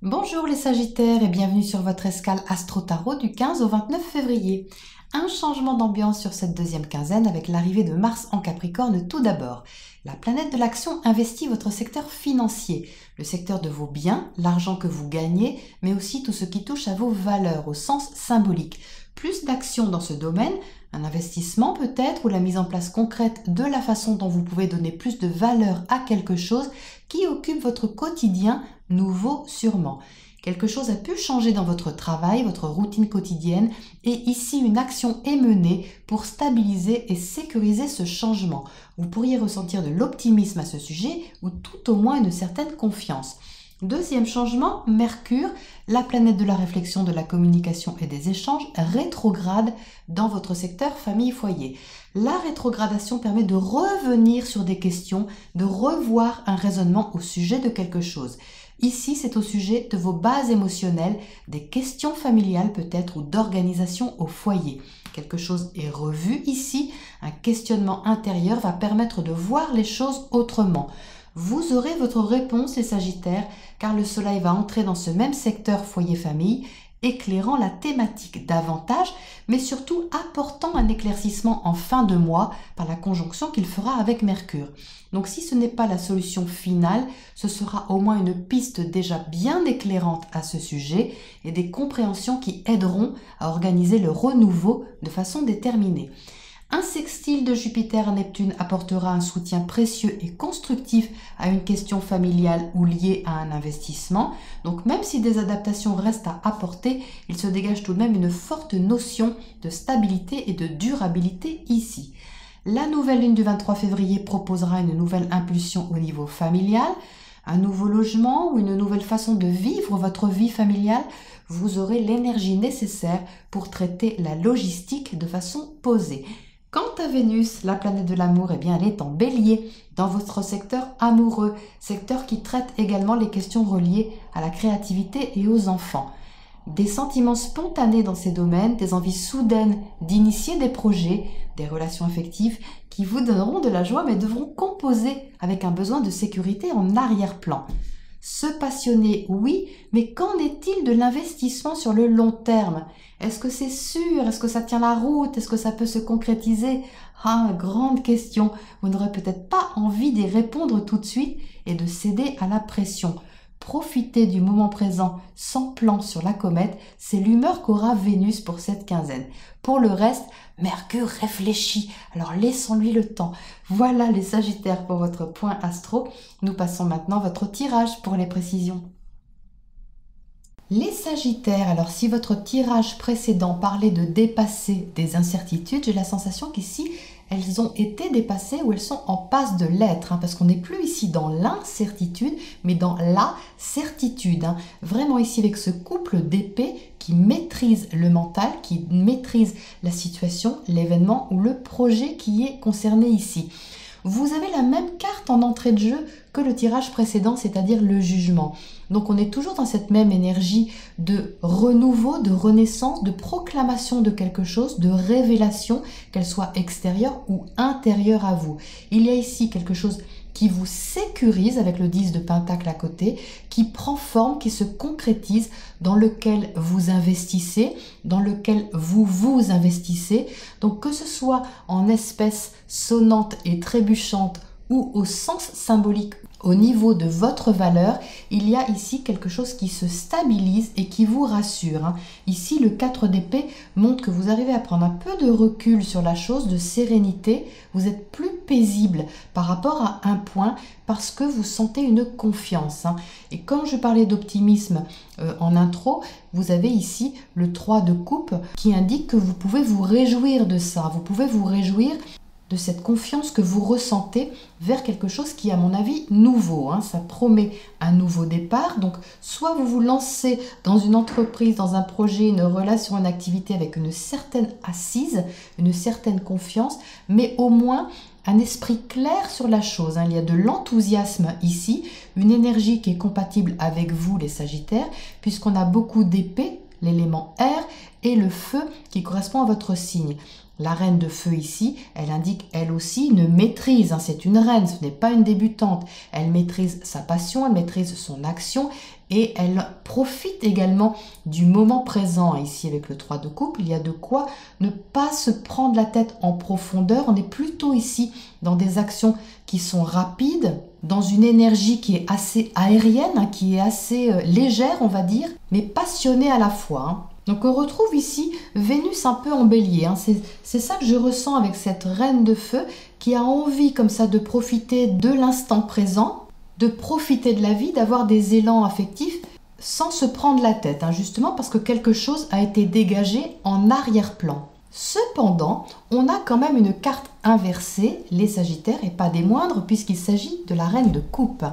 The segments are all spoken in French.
Bonjour les Sagittaires et bienvenue sur votre escale Astro Tarot du 15 au 29 février. Un changement d'ambiance sur cette deuxième quinzaine avec l'arrivée de Mars en Capricorne tout d'abord. La planète de l'action investit votre secteur financier, le secteur de vos biens, l'argent que vous gagnez, mais aussi tout ce qui touche à vos valeurs au sens symbolique. Plus d'action dans ce domaine, un investissement peut-être ou la mise en place concrète de la façon dont vous pouvez donner plus de valeur à quelque chose qui occupe votre quotidien, nouveau sûrement. Quelque chose a pu changer dans votre travail, votre routine quotidienne, et ici une action est menée pour stabiliser et sécuriser ce changement. Vous pourriez ressentir de l'optimisme à ce sujet ou tout au moins une certaine confiance. Deuxième changement, Mercure, la planète de la réflexion, de la communication et des échanges, rétrograde dans votre secteur famille-foyer. La rétrogradation permet de revenir sur des questions, de revoir un raisonnement au sujet de quelque chose. Ici, c'est au sujet de vos bases émotionnelles, des questions familiales peut-être ou d'organisation au foyer. Quelque chose est revu ici, un questionnement intérieur va permettre de voir les choses autrement. Vous aurez votre réponse les Sagittaires car le soleil va entrer dans ce même secteur foyer-famille, éclairant la thématique davantage, mais surtout apportant un éclaircissement en fin de mois par la conjonction qu'il fera avec Mercure. Donc si ce n'est pas la solution finale, ce sera au moins une piste déjà bien éclairante à ce sujet et des compréhensions qui aideront à organiser le renouveau de façon déterminée. Un sextile de Jupiter à Neptune apportera un soutien précieux et constructif à une question familiale ou liée à un investissement. Donc même si des adaptations restent à apporter, il se dégage tout de même une forte notion de stabilité et de durabilité ici. La nouvelle lune du 23 février proposera une nouvelle impulsion au niveau familial, un nouveau logement ou une nouvelle façon de vivre votre vie familiale. Vous aurez l'énergie nécessaire pour traiter la logistique de façon posée. Quant à Vénus, la planète de l'amour, elle est en bélier dans votre secteur amoureux, secteur qui traite également les questions reliées à la créativité et aux enfants. Des sentiments spontanés dans ces domaines, des envies soudaines d'initier des projets, des relations affectives qui vous donneront de la joie mais devront composer avec un besoin de sécurité en arrière-plan. Se passionner, oui, mais qu'en est-il de l'investissement sur le long terme? Est-ce que c'est sûr? Est-ce que ça tient la route? Est-ce que ça peut se concrétiser? Ah, grande question. Vous n'aurez peut-être pas envie d'y répondre tout de suite et de céder à la pression. Profitez du moment présent sans plan sur la comète, c'est l'humeur qu'aura Vénus pour cette quinzaine. Pour le reste, Mercure réfléchit, alors laissons-lui le temps. Voilà les Sagittaires pour votre point astro. Nous passons maintenant à votre tirage pour les précisions. Les Sagittaires, alors si votre tirage précédent parlait de dépasser des incertitudes, j'ai la sensation qu'ici, elles ont été dépassées ou elles sont en passe de l'être, parce qu'on n'est plus ici dans l'incertitude, mais dans la certitude. Vraiment ici avec ce couple d'épées qui maîtrise le mental, qui maîtrise la situation, l'événement ou le projet qui est concerné ici. Vous avez la même carte en entrée de jeu que le tirage précédent, c'est-à-dire le jugement. Donc on est toujours dans cette même énergie de renouveau, de renaissance, de proclamation de quelque chose, de révélation, qu'elle soit extérieure ou intérieure à vous. Il y a ici quelque chose qui vous sécurise avec le 10 de Pentacle à côté, qui prend forme, qui se concrétise, dans lequel vous investissez, dans lequel vous vous investissez. Donc que ce soit en espèces sonnantes et trébuchantes ou au sens symbolique, au niveau de votre valeur, il y a ici quelque chose qui se stabilise et qui vous rassure. Ici, le 4 d'épée montre que vous arrivez à prendre un peu de recul sur la chose, de sérénité. Vous êtes plus paisible par rapport à un point parce que vous sentez une confiance. Et quand je parlais d'optimisme en intro, vous avez ici le 3 de coupe qui indique que vous pouvez vous réjouir de ça. Vous pouvez vous réjouir de cette confiance que vous ressentez vers quelque chose qui est à mon avis nouveau. Ça promet un nouveau départ. Donc soit vous vous lancez dans une entreprise, dans un projet, une relation, une activité avec une certaine assise, une certaine confiance, mais au moins un esprit clair sur la chose. Il y a de l'enthousiasme ici, une énergie qui est compatible avec vous les Sagittaires, puisqu'on a beaucoup d'épées, l'élément air, et le feu qui correspond à votre signe. La reine de feu ici, elle indique elle aussi une maîtrise. C'est une reine, ce n'est pas une débutante. Elle maîtrise sa passion, elle maîtrise son action et elle profite également du moment présent. Ici, avec le 3 de coupe, il y a de quoi ne pas se prendre la tête en profondeur. On est plutôt ici dans des actions qui sont rapides, dans une énergie qui est assez aérienne, qui est assez légère, on va dire, mais passionnée à la fois. Donc on retrouve ici Vénus un peu en bélier. C'est ça que je ressens avec cette reine de feu qui a envie comme ça de profiter de l'instant présent, de profiter de la vie, d'avoir des élans affectifs sans se prendre la tête, justement parce que quelque chose a été dégagé en arrière-plan. Cependant, on a quand même une carte inversée, les Sagittaires, et pas des moindres, puisqu'il s'agit de la reine de coupe.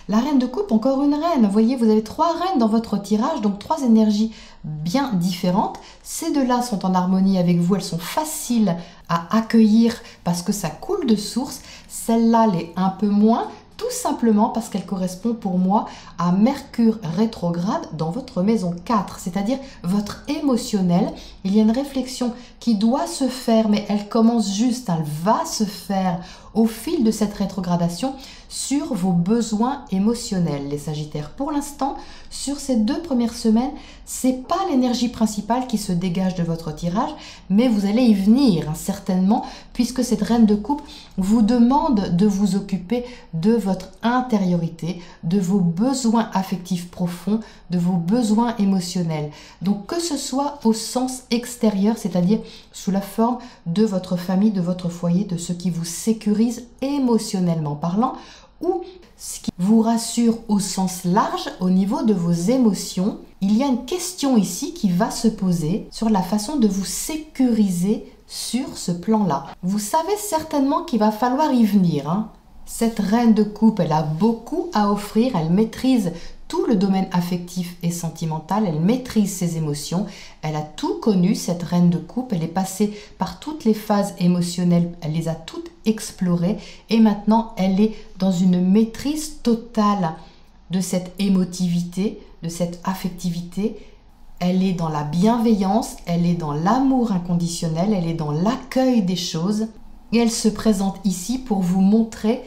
La reine de coupe, encore une reine. Vous voyez, vous avez 3 reines dans votre tirage, donc 3 énergies bien différentes. Ces deux-là sont en harmonie avec vous, elles sont faciles à accueillir parce que ça coule de source. Celle-là l'est un peu moins, tout simplement parce qu'elle correspond pour moi à Mercure rétrograde dans votre maison 4, c'est-à-dire votre émotionnel. Il y a une réflexion qui doit se faire, mais elle commence juste, elle va se faire au fil de cette rétrogradation sur vos besoins émotionnels, les Sagittaires. Pour l'instant, sur ces 2 premières semaines, c'est pas l'énergie principale qui se dégage de votre tirage, mais vous allez y venir certainement, puisque cette reine de coupe vous demande de vous occuper de votre intériorité, de vos besoins affectifs profonds, de vos besoins émotionnels. Donc que ce soit au sens extérieur, c'est-à-dire sous la forme de votre famille, de votre foyer, de ce qui vous sécurise émotionnellement parlant, ou ce qui vous rassure au sens large au niveau de vos émotions. Il y a une question ici qui va se poser sur la façon de vous sécuriser sur ce plan-là. Vous savez certainement qu'il va falloir y venir. Cette reine de coupe, elle a beaucoup à offrir, elle maîtrise tout le domaine affectif et sentimental, elle maîtrise ses émotions, elle a tout connu, cette reine de coupe, elle est passée par toutes les phases émotionnelles, elle les a toutes explorées et maintenant elle est dans une maîtrise totale de cette émotivité, de cette affectivité. Elle est dans la bienveillance, elle est dans l'amour inconditionnel, elle est dans l'accueil des choses et elle se présente ici pour vous montrer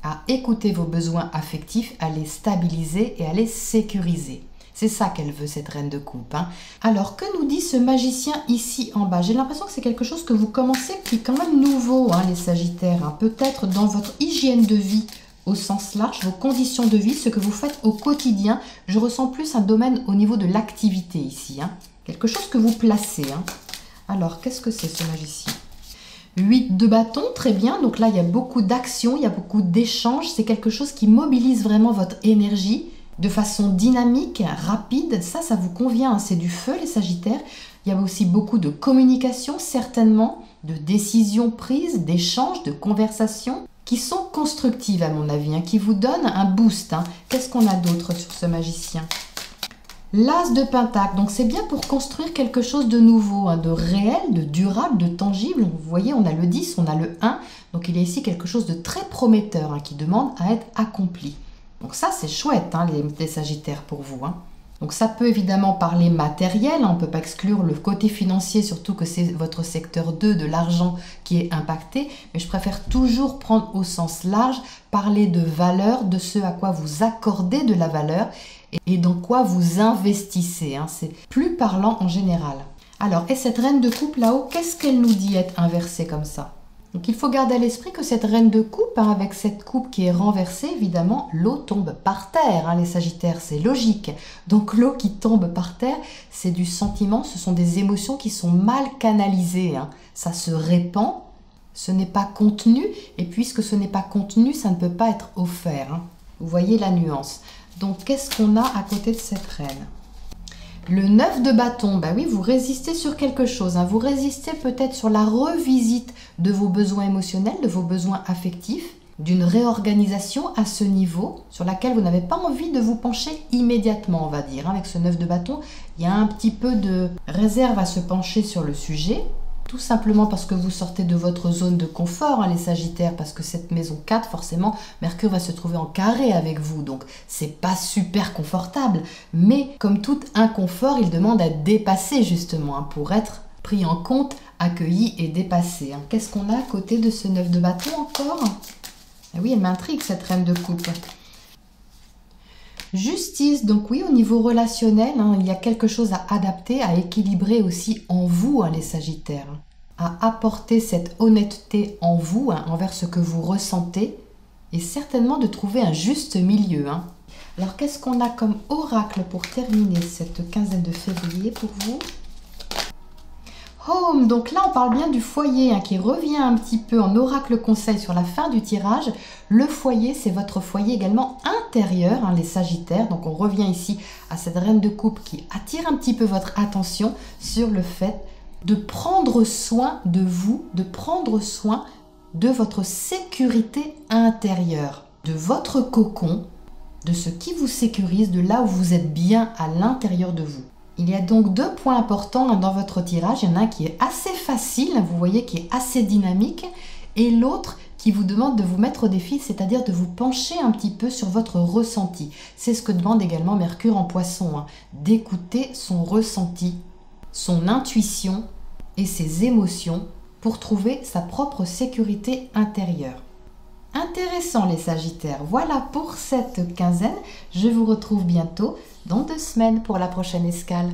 à écouter vos besoins affectifs, à les stabiliser et à les sécuriser. C'est ça qu'elle veut, cette reine de coupe. Alors, que nous dit ce magicien ici en bas? J'ai l'impression que c'est quelque chose que vous commencez qui est quand même nouveau, les Sagittaires. Peut-être dans votre hygiène de vie au sens large, vos conditions de vie, ce que vous faites au quotidien. Je ressens plus un domaine au niveau de l'activité ici. Quelque chose que vous placez. Alors, qu'est-ce que c'est ce magicien? 8 de bâton, très bien. Donc là, il y a beaucoup d'actions, il y a beaucoup d'échanges. C'est quelque chose qui mobilise vraiment votre énergie de façon dynamique, rapide. Ça vous convient. C'est du feu, les Sagittaires. Il y a aussi beaucoup de communication, certainement, de décisions prises, d'échanges, de conversations qui sont constructives, à mon avis, qui vous donnent un boost. Qu'est-ce qu'on a d'autre sur ce magicien? L'As de Pentacle, donc c'est bien pour construire quelque chose de nouveau, de réel, de durable, de tangible. Vous voyez, on a le 10, on a le 1, donc il y a ici quelque chose de très prometteur qui demande à être accompli. Donc ça, c'est chouette, les Sagittaires pour vous. Donc ça peut évidemment parler matériel, on ne peut pas exclure le côté financier, surtout que c'est votre secteur 2 de l'argent qui est impacté, mais je préfère toujours prendre au sens large, parler de valeur, de ce à quoi vous accordez de la valeur, et dans quoi vous investissez. C'est plus parlant en général. Alors, et cette reine de coupe là-haut, qu'est-ce qu'elle nous dit être inversée comme ça? Donc il faut garder à l'esprit que cette reine de coupe, avec cette coupe qui est renversée, évidemment, l'eau tombe par terre. Les Sagittaires, c'est logique. Donc l'eau qui tombe par terre, c'est du sentiment, ce sont des émotions qui sont mal canalisées. Ça se répand, ce n'est pas contenu, et puisque ce n'est pas contenu, ça ne peut pas être offert. Vous voyez la nuance. Donc, qu'est-ce qu'on a à côté de cette reine? Le 9 de bâton, oui, vous résistez sur quelque chose. Vous résistez peut-être sur la revisite de vos besoins émotionnels, de vos besoins affectifs, d'une réorganisation à ce niveau sur laquelle vous n'avez pas envie de vous pencher immédiatement, on va dire. Avec ce 9 de bâton, il y a un petit peu de réserve à se pencher sur le sujet. Tout simplement parce que vous sortez de votre zone de confort, les Sagittaires, parce que cette maison 4, forcément, Mercure va se trouver en carré avec vous, donc c'est pas super confortable. Mais comme tout inconfort, il demande à dépasser justement pour être pris en compte, accueilli et dépassé. Qu'est-ce qu'on a à côté de ce 9 de bâton encore? Ah oui, elle m'intrigue cette reine de coupe. Justice, donc oui, au niveau relationnel, il y a quelque chose à adapter, à équilibrer aussi en vous, les Sagittaires. À apporter cette honnêteté en vous, envers ce que vous ressentez, et certainement de trouver un juste milieu. Alors, qu'est-ce qu'on a comme oracle pour terminer cette quinzaine de février pour vous? Home, donc là on parle bien du foyer qui revient un petit peu en oracle conseil sur la fin du tirage. Le foyer, c'est votre foyer également intérieur, les Sagittaires. Donc on revient ici à cette reine de coupe qui attire un petit peu votre attention sur le fait de prendre soin de vous, de prendre soin de votre sécurité intérieure, de votre cocon, de ce qui vous sécurise, de là où vous êtes bien à l'intérieur de vous. Il y a donc 2 points importants dans votre tirage. Il y en a un qui est assez facile, vous voyez, qui est assez dynamique, et l'autre qui vous demande de vous mettre au défi, c'est-à-dire de vous pencher un petit peu sur votre ressenti. C'est ce que demande également Mercure en Poisson, d'écouter son ressenti, son intuition et ses émotions pour trouver sa propre sécurité intérieure. Intéressant les Sagittaires, voilà pour cette quinzaine. Je vous retrouve bientôt dans 2 semaines pour la prochaine escale.